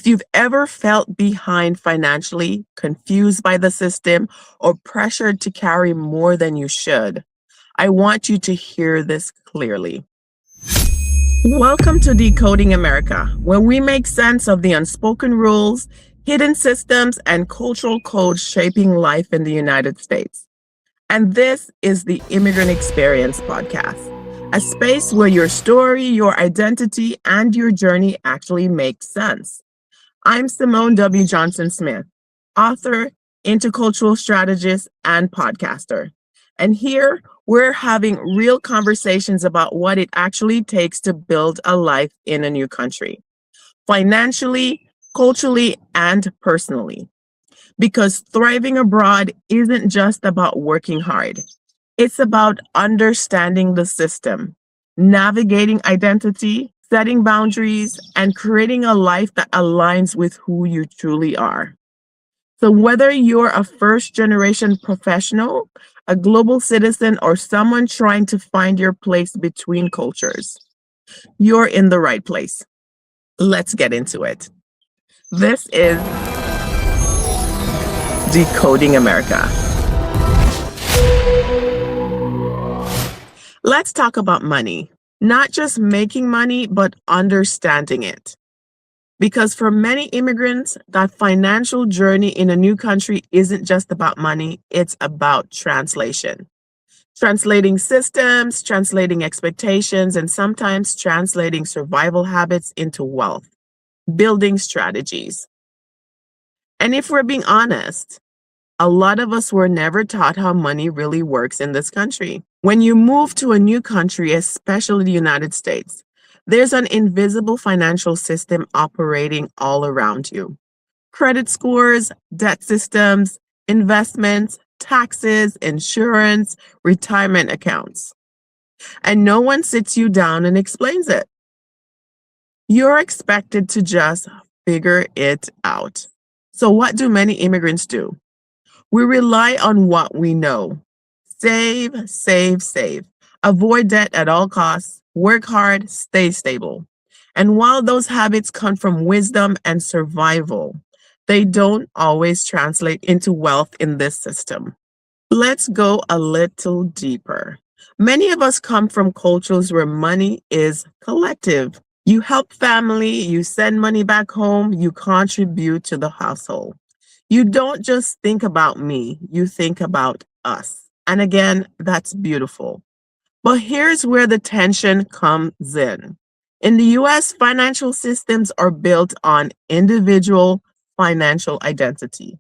If you've ever felt behind financially, confused by the system, or pressured to carry more than you should, I want you to hear this clearly. Welcome to Decoding America, where we make sense of the unspoken rules, hidden systems, and cultural codes shaping life in the United States. And this is the Immigrant Experience podcast, a space where your story, your identity, and your journey actually make sense. I'm Simone W. Johnson Smith, author, intercultural strategist, and podcaster. And here we're having real conversations about what it actually takes to build a life in a new country, financially, culturally, and personally. Because thriving abroad isn't just about working hard, it's about understanding the system, navigating identity, setting boundaries, and creating a life that aligns with who you truly are. So, whether you're a first generation professional, a global citizen, or someone trying to find your place between cultures, you're in the right place. Let's get into it. This is Decoding America. Let's talk about money. Not just making money, but understanding it. Because for many immigrants, that financial journey in a new country isn't just about money, it's about translation. Translating systems, translating expectations, and sometimes translating survival habits into wealth, building strategies. And if we're being honest, a lot of us were never taught how money really works in this country. When you move to a new country, especially the United States, there's an invisible financial system operating all around you. Credit scores, debt systems, investments, taxes, insurance, retirement accounts. And no one sits you down and explains it. You're expected to just figure it out. So what do many immigrants do? We rely on what we know. Save, save, save. Avoid debt at all costs. Work hard, stay stable. And while those habits come from wisdom and survival, they don't always translate into wealth in this system. Let's go a little deeper. Many of us come from cultures where money is collective. You help family, you send money back home, you contribute to the household. You don't just think about me, you think about us. And again, that's beautiful. But here's where the tension comes in. In the US, financial systems are built on individual financial identity.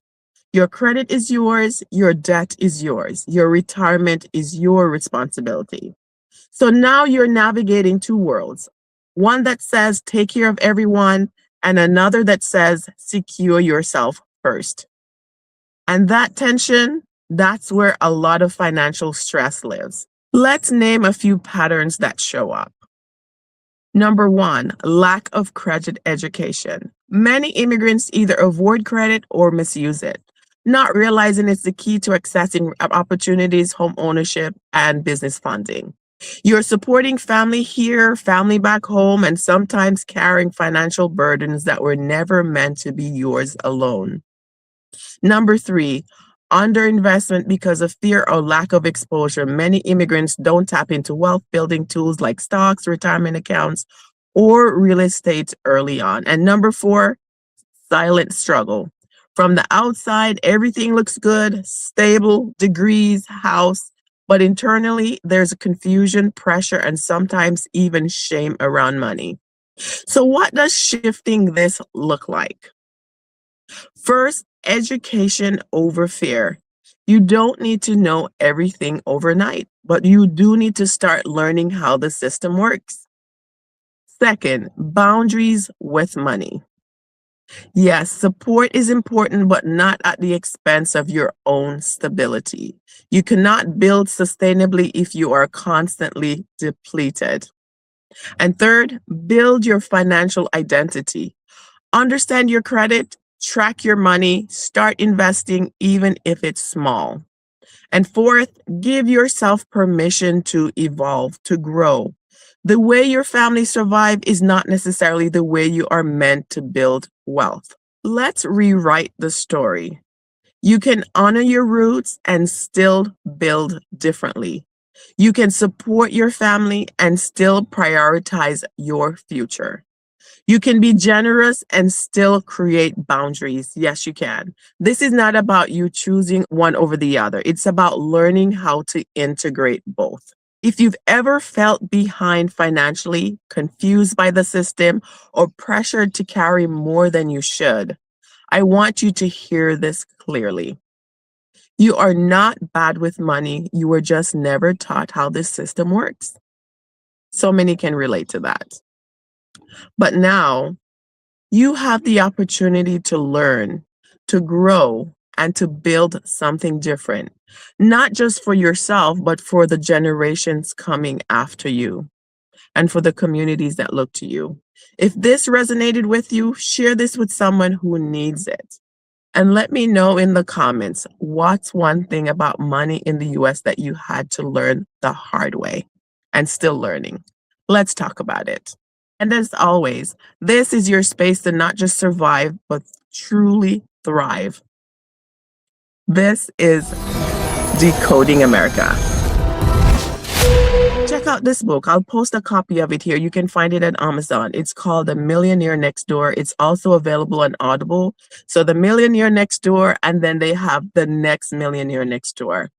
Your credit is yours, your debt is yours, your retirement is your responsibility. So now you're navigating two worlds, one that says take care of everyone, and another that says secure yourself first. And that tension, that's where a lot of financial stress lives. Let's name a few patterns that show up. Number one, lack of credit education. Many immigrants either avoid credit or misuse it, not realizing it's the key to accessing opportunities, home ownership, and business funding. You're supporting family here, family back home, and sometimes carrying financial burdens that were never meant to be yours alone. Number three, underinvestment because of fear or lack of exposure. Many immigrants don't tap into wealth building tools like stocks, retirement accounts, or real estate early on. And number four, silent struggle. From the outside, everything looks good, stable, degrees, house, but internally there's a confusion, pressure, and sometimes even shame around money. So what does shifting this look like? First, education over fear. You don't need to know everything overnight, but you do need to start learning how the system works. Second, boundaries with money. Yes, support is important, but not at the expense of your own stability. You cannot build sustainably if you are constantly depleted. And third, build your financial identity. Understand your credit, track your money, start investing even if it's small. And fourth, give yourself permission to evolve, to grow. The way your family survive is not necessarily the way you are meant to build wealth. Let's rewrite the story. You can honor your roots and still build differently. You can support your family and still prioritize your future. You can be generous and still create boundaries. Yes, you can. This is not about you choosing one over the other. It's about learning how to integrate both. If you've ever felt behind financially, confused by the system, or pressured to carry more than you should, I want you to hear this clearly. You are not bad with money. You were just never taught how this system works. So many can relate to that. But now you have the opportunity to learn, to grow, and to build something different, not just for yourself, but for the generations coming after you and for the communities that look to you. If this resonated with you, share this with someone who needs it. And let me know in the comments, what's one thing about money in the US that you had to learn the hard way and still learning? Let's talk about it. And as always, this is your space to not just survive, but truly thrive. This is Decoding America. Check out this book. I'll post a copy of it here. You can find it at Amazon. It's called The Millionaire Next Door. It's also available on Audible. So The Millionaire Next Door, and then they have The Next Millionaire Next Door.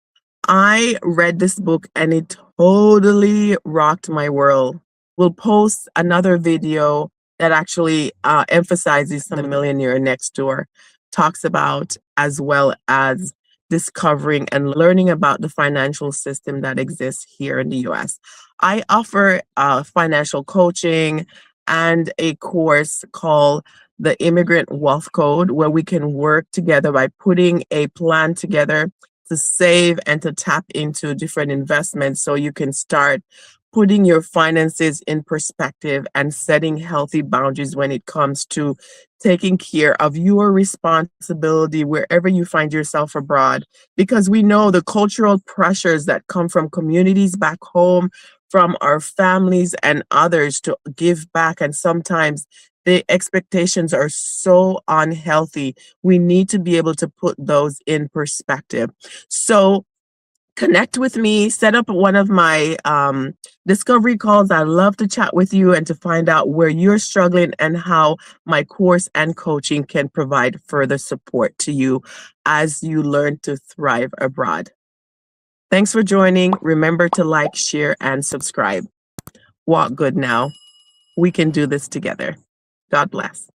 I read this book and it totally rocked my world. We'll post another video that actually emphasizes The Millionaire Next Door, talks about as well as discovering and learning about the financial system that exists here in the US. I offer financial coaching and a course called the Immigrant Wealth Code, where we can work together by putting a plan together to save and to tap into different investments so you can start putting your finances in perspective and setting healthy boundaries when it comes to taking care of your responsibility wherever you find yourself abroad. Because we know the cultural pressures that come from communities back home, from our families and others to give back. And sometimes the expectations are so unhealthy. We need to be able to put those in perspective. So connect with me, set up one of my discovery calls. I love to chat with you and to find out where you're struggling and how my course and coaching can provide further support to you as you learn to thrive abroad. Thanks for joining. Remember to like, share, and subscribe. Walk good now. We can do this together. God bless.